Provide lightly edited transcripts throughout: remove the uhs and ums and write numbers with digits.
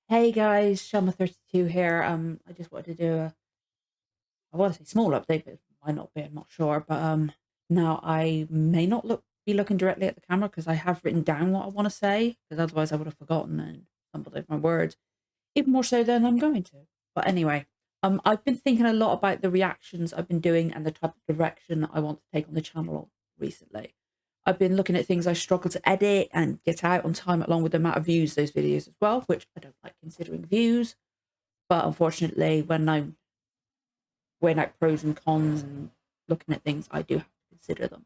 Hey guys, Shelma32 here. I just wanted to do I want to say small update, but it might not be, I'm not sure. But now I may not be looking directly at the camera because I have written down what I want to say, because otherwise I would have forgotten and stumbled over my words, even more so than I'm going to. But anyway, I've been thinking a lot about the reactions I've been doing and the type of direction I want to take on the channel recently. I've been looking at things I struggle to edit and get out on time, along with the amount of views those videos as well, which I don't like considering views. But unfortunately, when I'm weighing out pros and cons and looking at things, I do have to consider them.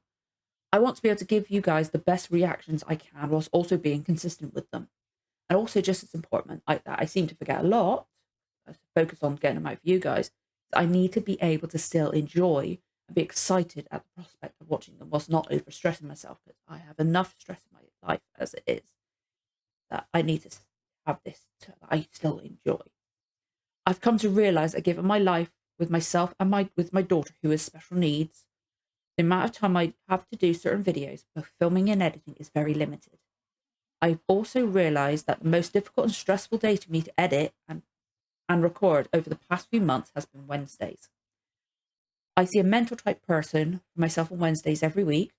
I want to be able to give you guys the best reactions I can whilst also being consistent with them. And also, just as important, I seem to forget a lot, I focus on getting them out for you guys, I need to be able to still enjoy and be excited at the prospect of watching them whilst not overstressing myself, because I have enough stress in my life as it is, that I need to have this that I still enjoy. I've come to realize that given my life with myself and with my daughter who has special needs, the amount of time I have to do certain videos, both filming and editing, is very limited. I've also realized that the most difficult and stressful day for me to edit and record over the past few months has been Wednesdays. I see a mental type person for myself on Wednesdays every week,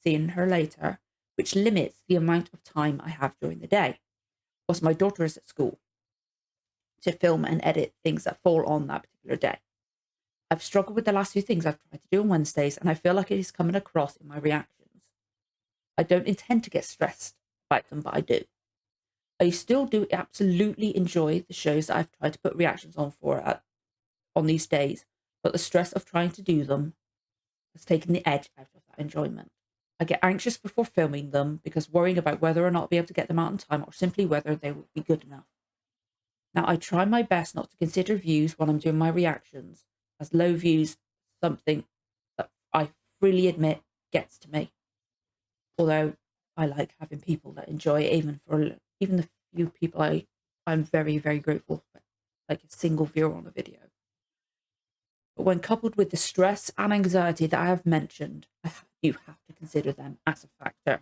seeing her later, which limits the amount of time I have during the day, whilst my daughter is at school, to film and edit things that fall on that particular day. I've struggled with the last few things I've tried to do on Wednesdays, and I feel like it is coming across in my reactions. I don't intend to get stressed about them, but I do. I still do absolutely enjoy the shows that I've tried to put reactions on on these days, but the stress of trying to do them has taken the edge out of that enjoyment. I get anxious before filming them because worrying about whether or not I'll be able to get them out in time, or simply whether they will be good enough. Now, I try my best not to consider views when I'm doing my reactions, as low views something that I freely admit gets to me. Although I like having people that enjoy it, even the few people I'm very, very grateful for, like a single viewer on a video. But when coupled with the stress and anxiety that I have mentioned, you have to consider them as a factor.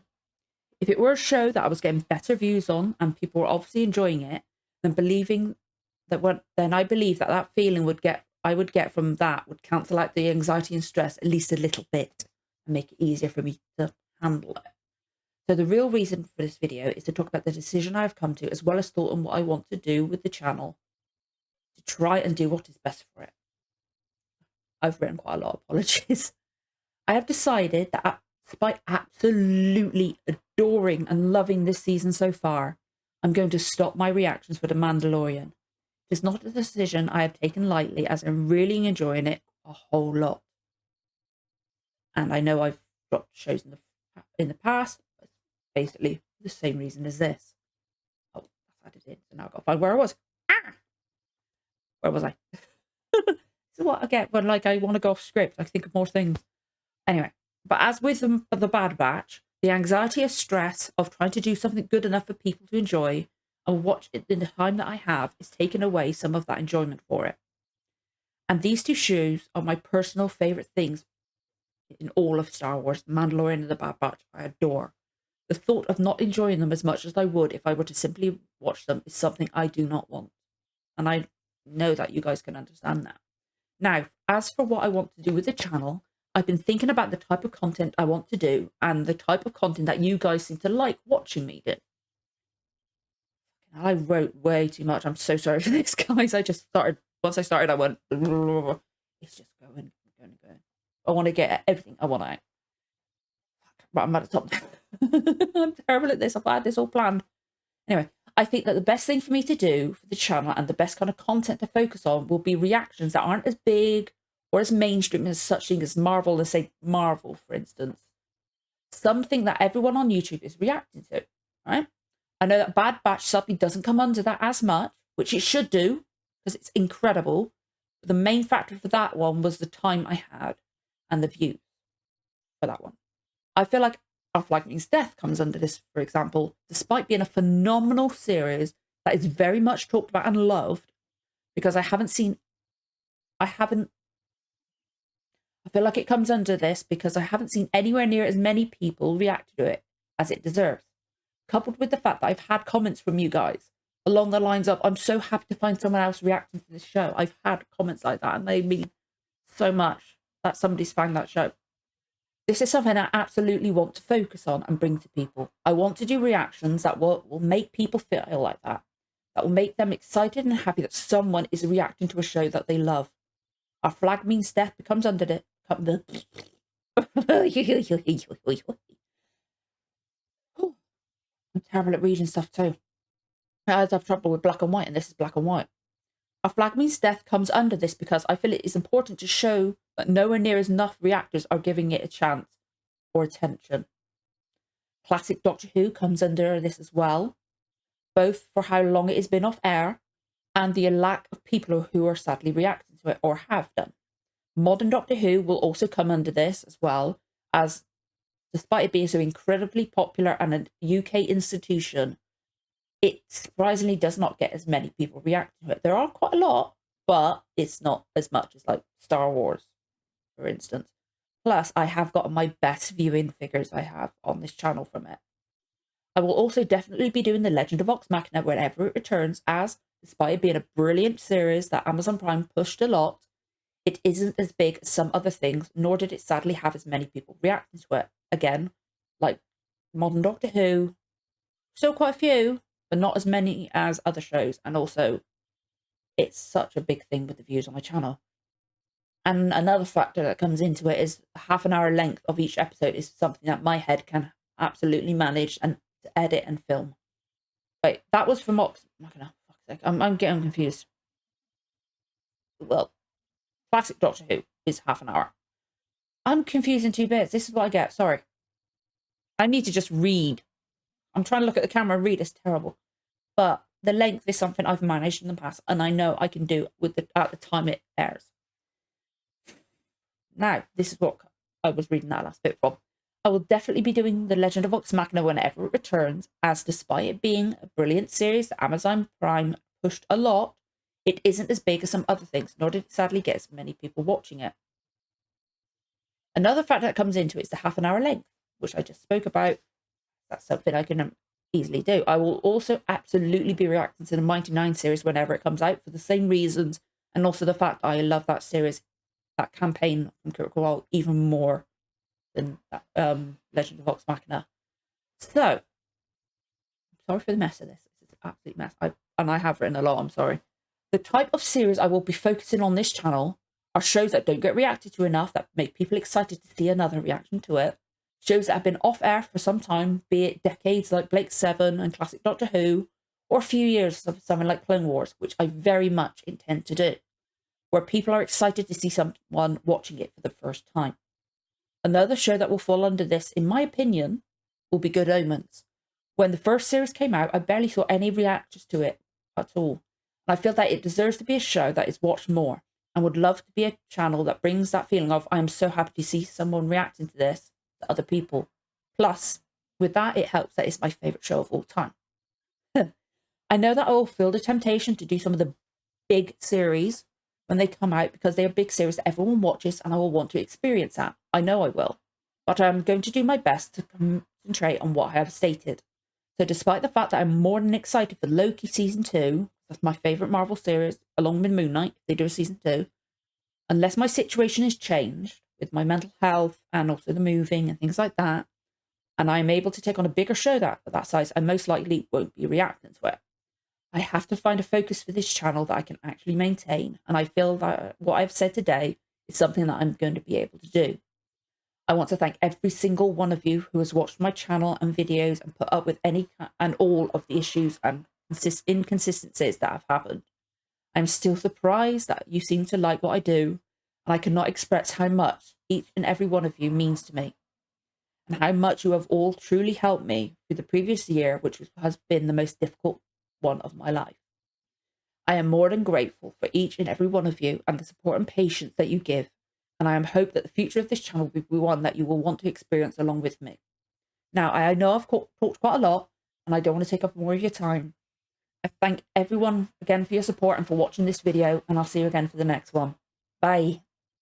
If it were a show that I was getting better views on and people were obviously enjoying it, then I believe that that feeling I would get from that would cancel out the anxiety and stress at least a little bit and make it easier for me to handle it. So the real reason for this video is to talk about the decision I have come to, as well as thought on what I want to do with the channel to try and do what is best for it. I've written quite a lot of apologies. I have decided that despite absolutely adoring and loving this season so far, I'm going to stop my reactions for The Mandalorian. It is not a decision I have taken lightly, as I'm really enjoying it a whole lot. And I know I've dropped shows in the past, but basically the same reason as this. Oh, that's added in, so now I've got to find where I was. Ah! Where was I? So what I get when I want to go off script, I think of more things. Anyway, but as with the Bad Batch, the anxiety of stress of trying to do something good enough for people to enjoy and watch it in the time that I have is taking away some of that enjoyment for it. And these two shows are my personal favorite things in all of Star Wars, Mandalorian and the Bad Batch. I adore. The thought of not enjoying them as much as I would if I were to simply watch them is something I do not want. And I know that you guys can understand that. Now, as for what I want to do with the channel, I've been thinking about the type of content I want to do and the type of content that you guys seem to like watching me do. I wrote way too much. I'm so sorry for this, guys. Once I started, I went, it's just going. I want to get everything I want out. But I'm at the top. I'm terrible at this. I've had this all planned. Anyway, I think that the best thing for me to do for the channel and the best kind of content to focus on will be reactions that aren't as big or as mainstream as such thing as Marvel, let's say Marvel, for instance. Something that everyone on YouTube is reacting to, right? I know that Bad Batch suddenly doesn't come under that as much, which it should do, because it's incredible. But the main factor for that one was the time I had and the views for that one. I feel like After Lightning's Death comes under this, for example, despite being a phenomenal series that is very much talked about and loved, because I feel like it comes under this because I haven't seen anywhere near as many people react to it as it deserves. Coupled with the fact that I've had comments from you guys, along the lines of, I'm so happy to find someone else reacting to this show. I've had comments like that, and they mean so much that somebody's found that show. This is something I absolutely want to focus on and bring to people. I want to do reactions that will make people feel like that will make them excited and happy that someone is reacting to a show that they love. Our flag means death becomes under it. I'm terrible at reading stuff too. I have trouble with black and white, and this is black and white. Our flag means death comes under this because I feel it is important to show that nowhere near enough reactors are giving it a chance or attention. Classic Doctor Who comes under this as well, both for how long it has been off air and the lack of people who are sadly reacting to it or have done. Modern Doctor Who will also come under this as well, as despite it being so incredibly popular and a UK institution, it surprisingly does not get as many people reacting to it. There are quite a lot, but it's not as much as like Star Wars, for instance. Plus, I have got my best viewing figures I have on this channel from it. I will also definitely be doing The Legend of Vox Machina whenever it returns, as, despite it being a brilliant series that Amazon Prime pushed a lot, it isn't as big as some other things, nor did it sadly have as many people reacting to it. Again, like Modern Doctor Who, still quite a few, but not as many as other shows. And also, it's such a big thing with the views on my channel. And another factor that comes into it is the half-an-hour length of each episode is something that my head can absolutely manage and to edit and film. Wait, that was for Vox Machina. Fuck's sake, I'm getting confused. Well, Classic Doctor Who is half an hour. I'm confusing two bits. This is what I get. Sorry. I need to just read. I'm trying to look at the camera and read. It's terrible. But the length is something I've managed in the past, and I know I can do with at the time it airs. Now, this is what I was reading that last bit from. I will definitely be doing The Legend of Vox Machina whenever it returns, as despite it being a brilliant series that Amazon Prime pushed a lot, it isn't as big as some other things, nor did it sadly get as many people watching it. Another factor that comes into it is the half-an-hour length, which I just spoke about. That's something I can easily do. I will also absolutely be reacting to the Mighty Nein series whenever it comes out for the same reasons, and also the fact I love that series, that campaign from Kurt Kowal, even more than Legend of Vox Machina. So, I'm sorry for the mess of this. This is an absolute mess. I have written a lot, I'm sorry. The type of series I will be focusing on this channel are shows that don't get reacted to enough, that make people excited to see another reaction to it. Shows that have been off air for some time, be it decades like Blake Seven and Classic Doctor Who, or a few years of something like Clone Wars, which I very much intend to do, where people are excited to see someone watching it for the first time. Another show that will fall under this, in my opinion, will be Good Omens. When the first series came out, I barely saw any reactions to it at all. And I feel that it deserves to be a show that is watched more, and would love to be a channel that brings that feeling of, I am so happy to see someone reacting to this to other people. Plus, with that, it helps that it's my favourite show of all time. I know that I will feel the temptation to do some of the big series when they come out, because they are big series that everyone watches, and I will want to experience that. I know I will. But I'm going to do my best to concentrate on what I have stated. So despite the fact that I'm more than excited for Loki Season 2, that's my favourite Marvel series, along with Moon Knight, if they do a Season 2, unless my situation is changed with my mental health and also the moving and things like that, and I'm able to take on a bigger show that size, I most likely won't be reacting to it. I have to find a focus for this channel that I can actually maintain, and I feel that what I've said today is something that I'm going to be able to do. I want to thank every single one of you who has watched my channel and videos and put up with any and all of the issues and inconsistencies that have happened. I'm still surprised that you seem to like what I do, and I cannot express how much each and every one of you means to me, and how much you have all truly helped me through the previous year, which has been the most difficult one of my life. I am more than grateful for each and every one of you and the support and patience that you give, and I am hope that the future of this channel will be one that you will want to experience along with me. Now, I know I've talked quite a lot, and I don't want to take up more of your time. I thank everyone again for your support and for watching this video, and I'll see you again for the next one. Bye.